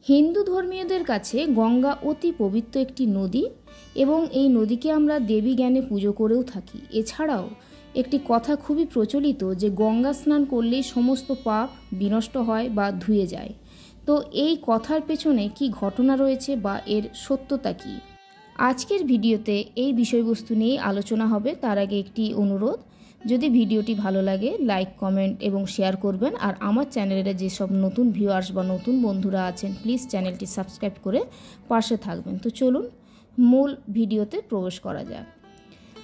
হিন্দু ধর্মীয়দের কাছে গঙ্গা অতি পবিত্র একটি নদী এবং এই নদীকে আমরা দেবী জ্ঞানে পুজো করেও থাকি। এছাড়াও একটি কথা খুবই প্রচলিত যে গঙ্গা স্নান করলেই সমস্ত পাপ বিনষ্ট হয় বা ধুয়ে যায়। তো এই কথার পেছনে কি ঘটনা রয়েছে বা এর সত্যতা কী, আজকের ভিডিওতে এই বিষয়বস্তু নিয়েই আলোচনা হবে। তার আগে একটি অনুরোধ, যদি ভিডিওটি ভালো লাগে লাইক, কমেন্ট এবং শেয়ার করবেন। আর আমার চ্যানেলে যেসব নতুন ভিউয়ার্স বা নতুন বন্ধুরা আছেন প্লিজ চ্যানেলটি সাবস্ক্রাইব করে পাশে থাকবেন। তো চলুন মূল ভিডিওতে প্রবেশ করা যাক।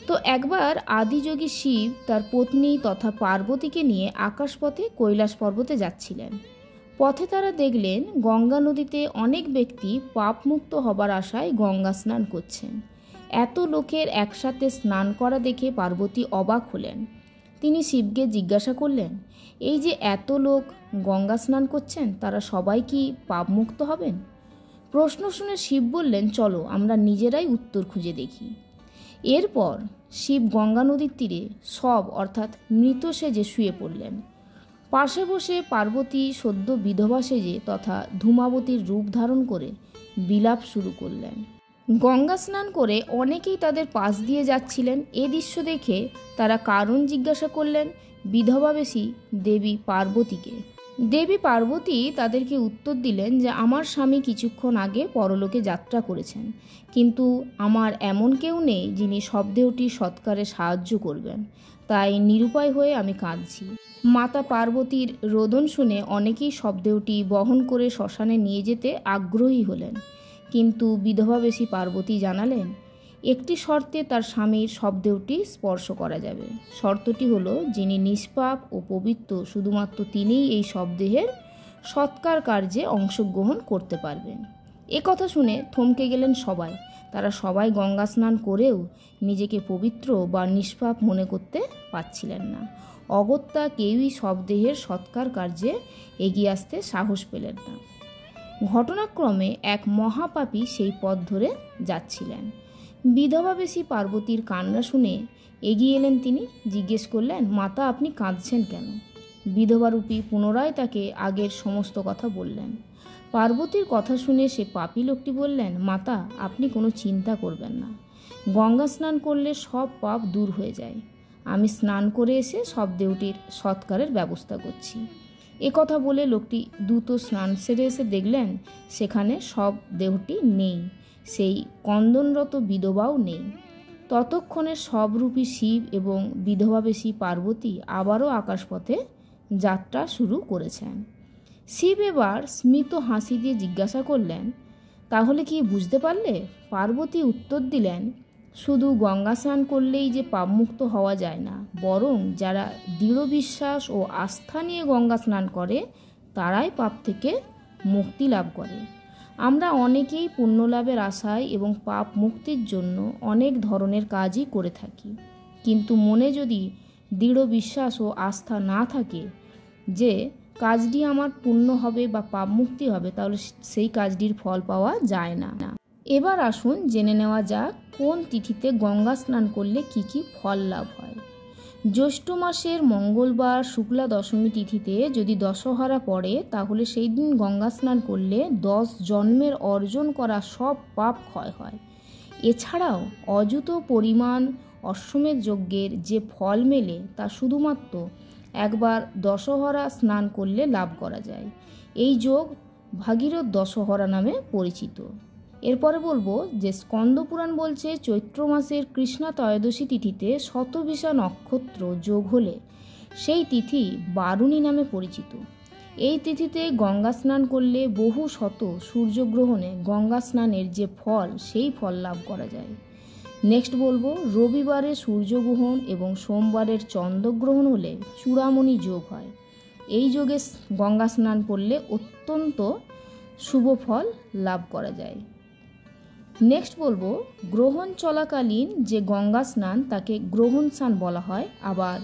তো একবার আদিযোগী শিব তার পত্নী তথা পার্বতীকে নিয়ে আকাশপথে কৈলাস পর্বতে যাচ্ছিলেন। পথে তারা দেখলেন গঙ্গা নদীতে অনেক ব্যক্তি পাপমুক্ত হবার আশায় গঙ্গা স্নান করছেন। এত লোকের একসাথে স্নান করা দেখে পার্বতী অবাক হলেন। তিনি শিবকে জিজ্ঞাসা করলেন, এই যে এত লোক গঙ্গা স্নান করছেন, তারা সবাই কি পাপমুক্ত হবেন? প্রশ্ন শুনে শিব বললেন, চলো আমরা নিজেরাই উত্তর খুঁজে দেখি। এরপর শিব গঙ্গা নদীর তীরে অর্থাৎ মৃত সেজে শুয়ে পড়লেন। পাশে বসে পার্বতী সদ্য বিধবা সেজে তথা ধূমাবতীর রূপ ধারণ করে বিলাপ শুরু করলেন। গঙ্গা স্নান করে অনেকেই তাদের পাশ দিয়ে যাচ্ছিলেন। এ দৃশ্য দেখে তারা কারণ জিজ্ঞাসা করলেন বিধবাবেশী দেবী পার্বতীকে। দেবী পার্বতী তাদেরকে উত্তর দিলেন যে আমার স্বামী কিছুক্ষণ আগে পরলোকে যাত্রা করেছেন, কিন্তু আমার এমন কেউ নেই যিনি শবদেহটি সৎকারে সাহায্য করবেন, তাই নিরুপায় হয়ে আমি কাঁদছি। মাতা পার্বতীর রোদন শুনে অনেকেই শবদেহটি বহন করে শ্মশানে নিয়ে যেতে আগ্রহী হলেন, কিন্তু বিধবাবেশী পার্বতী জানালেন একটি শর্তে তার স্বামীর শবদেহটি স্পর্শ করা যাবে। শর্তটি হলো যিনি নিষ্পাপ ও পবিত্র শুধুমাত্র তিনিই এই শবদেহের সৎকার কার্যে অংশগ্রহণ করতে পারবেন। এ কথা শুনে থমকে গেলেন সবাই। তারা সবাই গঙ্গা স্নান করেও নিজেকে পবিত্র বা নিষ্পাপ মনে করতে পারছিলেন না। অগত্যা কেউই শবদেহের সৎকার কার্যে এগিয়ে আসতে সাহস পেলেন না। ঘটনাক্রমে এক মহাপাপী সেই পথ ধরে যাচ্ছিলেন। বিধবাবেশী পার্বতীর কান্না শুনে এগিয়ে এলেন তিনি। জিজ্ঞেস করলেন, মাতা আপনি কাঁদছেন কেন? বিধবারূপী পুনরায় তাকে আগের সমস্ত কথা বললেন। পার্বতীর কথা শুনে সে পাপী লোকটি বললেন, মাতা আপনি কোনো চিন্তা করবেন না, গঙ্গা স্নান করলে সব পাপ দূর হয়ে যায়। আমি স্নান করে এসে শবদেহটির সৎকারের ব্যবস্থা করছি। এ কথা বলে লোকটি দ্রুত স্নান সেরে এসে দেখলেন সেখানে শবদেহটি নেই, সেই কন্দনরত বিধবাও নেই। ততক্ষণে সবরূপী শিব এবং বিধবাবেশী পার্বতী আবারও আকাশপথে যাত্রা শুরু করেছেন। শিব এবার স্মিত হাসি দিয়ে জিজ্ঞাসা করলেন, তাহলে কি বুঝতে পারলে? পার্বতী উত্তর দিলেন, শুধু গঙ্গা স্নান করলেই যে পাপমুক্ত হওয়া যায় না, বরং যারা দৃঢ় বিশ্বাস ও আস্থা নিয়ে গঙ্গা স্নান করে তারাই পাপ থেকে মুক্তি লাভ করে। আমরা অনেকেই পুণ্যলাভের আশায় এবং পাপ মুক্তির জন্য অনেক ধরনের কাজই করে থাকি, কিন্তু মনে যদি দৃঢ় বিশ্বাস ও আস্থা না থাকে যে কাজটি আমার পুণ্য হবে বা পাপ মুক্তি হবে, তাহলে সেই কাজটির ফল পাওয়া যায় না। এবার আসুন জেনে নেওয়া যাক কোন তিথিতে গঙ্গা স্নান করলে কি কি ফল লাভ হয়। জ্যৈষ্ঠ মাসের মঙ্গলবার শুক্লা দশমী তিথিতে যদি দশহরা পড়ে, তাহলে সেই দিন গঙ্গা স্নান করলে 10 জন্মের অর্জন করা সব পাপ ক্ষয় হয়। এছাড়াও অযুত পরিমাণ অশ্বমেধ যজ্ঞের যে ফল মেলে তা শুধুমাত্র একবার দশহরা স্নান করলে লাভ করা যায়। এই যোগ ভাগীরথ দশহরা নামে পরিচিত। এরপরে বলবো যে স্কন্দপুরাণ বলছে চৈত্র মাসের কৃষ্ণা ত্রয়োদশী তিথিতে শতবিশা নক্ষত্র যোগ হলে সেই তিথি বারুণী নামে পরিচিত। এই তিথিতে গঙ্গা স্নান করলে বহু শত সূর্যগ্রহণে গঙ্গা স্নানের যে ফল সেই ফল লাভ করা যায়। নেক্সট বলবো রবিবারে সূর্যগ্রহণ এবং সোমবারের চন্দ্রগ্রহণ হলে চূড়ামণি যোগ হয়। এই যোগে গঙ্গা স্নান করলে অত্যন্ত শুভ ফল লাভ করা যায়। নেক্সট বলবো গ্রহণ চলাকালীন যে গঙ্গা স্নান তাকে গ্রহণ স্নান বলা হয়, আবার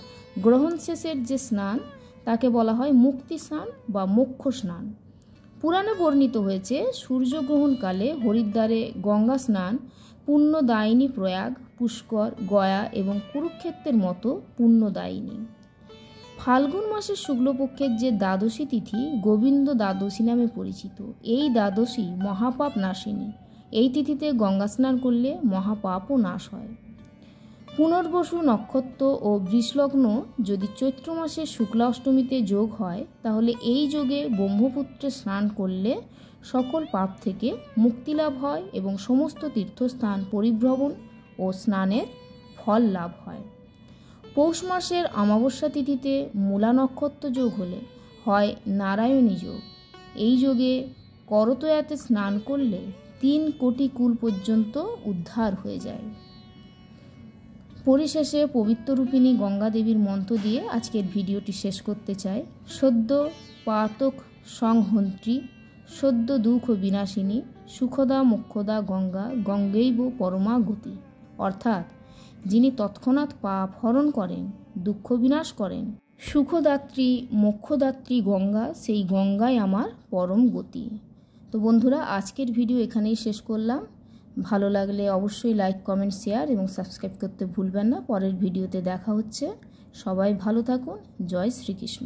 গ্রহণ শেষের যে স্নান তাকে বলা হয় মুক্তি স্নান বা মোক্ষ স্নান। পুরাণে বর্ণিত হয়েছে সূর্যগ্রহণকালে হরিদ্বারে গঙ্গা স্নান পুণ্যদায়িনী প্রয়াগ, পুষ্কর, গয়া এবং কুরুক্ষেত্রের মতো পুণ্যদায়িনী। ফাল্গুন মাসের শুক্লপক্ষের যে দ্বাদশী তিথি গোবিন্দ দ্বাদশী নামে পরিচিত, এই দ্বাদশী মহাপাপ নাশিনী। এই তিথিতে গঙ্গা স্নান করলে মহাপাপও নাশ হয়। পুনর্বসু নক্ষত্র ও বৃষলগ্ন যদি চৈত্র মাসের শুক্লা অষ্টমীতে যোগ হয়, তাহলে এই যোগে ব্রহ্মপুত্রে স্নান করলে সকল পাপ থেকে মুক্তি লাভ হয় এবং সমস্ত তীর্থস্থান পরিভ্রমণ ও স্নানের ফল লাভ হয়। পৌষ মাসের অমাবস্যা তিথিতে মূলা নক্ষত্র যোগ হলে হয় নারায়ণী যোগ। এই যোগে করতোয়াতে স্নান করলে 3 কোটি কুল পর্যন্ত উদ্ধার হয়ে যায়। পরিশেষে পবিত্ররূপিণী গঙ্গা দেবীর মন্ত্র দিয়ে আজকের ভিডিওটি শেষ করতে চাই। সদ্য পাতক সংহন্ত্রী, সদ্য দুঃখ বিনাশিনী, সুখদা মোক্ষদা গঙ্গা, গঙ্গৈব পরমা গতি। অর্থাৎ যিনি তৎক্ষণাৎ পাপ হরণ করেন, দুঃখ বিনাশ করেন, সুখদাত্রী মোক্ষদাত্রী গঙ্গা, সেই গঙ্গাই আমার পরম গতি। তো বন্ধুরা, আজকের ভিডিও এখানেই শেষ করলাম। ভালো লাগলে অবশ্যই লাইক, কমেন্ট, শেয়ার এবং সাবস্ক্রাইব করতে ভুলবেন না। পরের ভিডিওতে দেখা হচ্ছে। সবাই ভালো থাকুন। জয় শ্রীকৃষ্ণ।